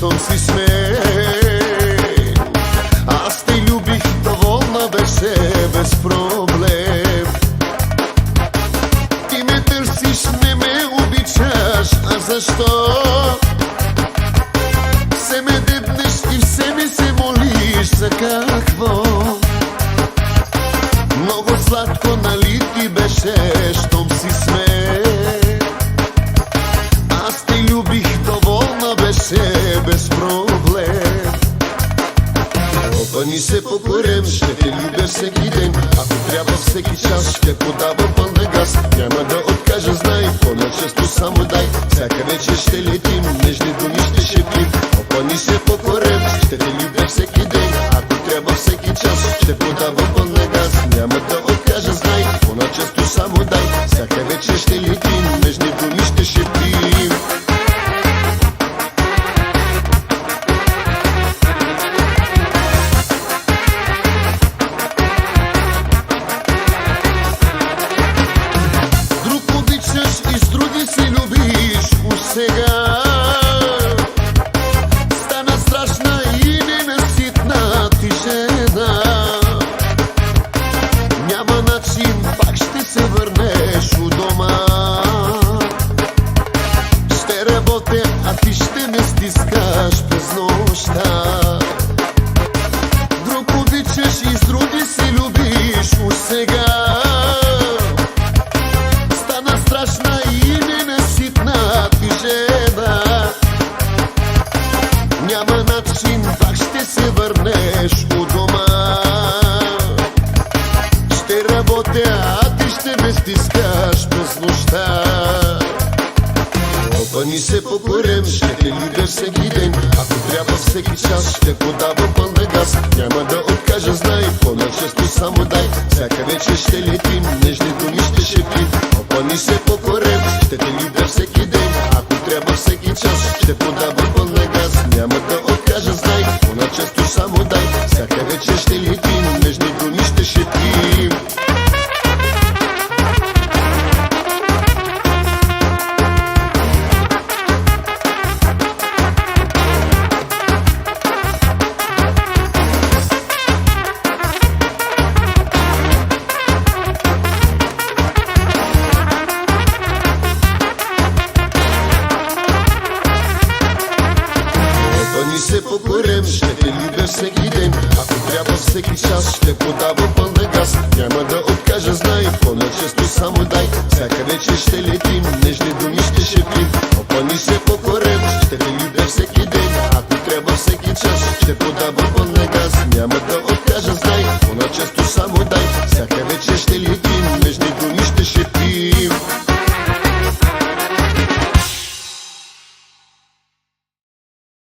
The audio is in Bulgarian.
щом си смей. Аз те любих, доволна беше без проблем. Ти ме търсиш, не ме обичаш, а защо? Все ме дебнеш и все ми се молиш, за какво? Много сладко, нали ти беше, щом си смей. Аз те любих, доволна беше без проблем. Опъни се по корем, ще те любя всеки ден. Ако трябва всеки час, ще подавам пълна газ. Няма да откажа, знай, по-начесто само дай. Всяка вечер ще летим, нежни думи ще шепим. Опъни се по корем, ще те любя всеки ден. Ако трябва всеки час, ще подавам пълна газ. Няма да откажа, знай, по-начесто само дай. Всяка вечер ще летим, нежни думи ще шепим. Сега стана страшна и ненаситна ти жена. Няма начин, пак ще се върнеш у дома. Ще работя, а ти ще ме стискаш през нощта. Друг обичаш и с други си любиш у сега. Стана страшна и ненаситна ти жена. Няма начин, пак ще се върнеш у дома. Ще работя, а ти ще ме стискаш през нощта. Опъни се по корем, ще те любя всеки ден. Ако трябва всеки час, ще подавам пълна газ. Няма да откажа, знай, по-начесто само дай. Всяка вечер ще летим, нежни думи ще шепим. Опъни се по корем, ще те любя всеки ден. Ако трябва всеки час, ще подавам пълна газ. Няма да откажа, знай, по-начесто само дай. Всяка вечер ще летим, нежни думи ще шепим. Опъни се по корем, ще те любя всеки ден. Ако трябва всеки час, ще подавам пълна газ. Няма да откажа, знай, по-начесто само дай. Всяка вечер ще летим, нежни думи ще шепим. Опъни се по корем, ще те любя всеки ден. Ако трябва всеки час, ще подавам пълна газ. Няма да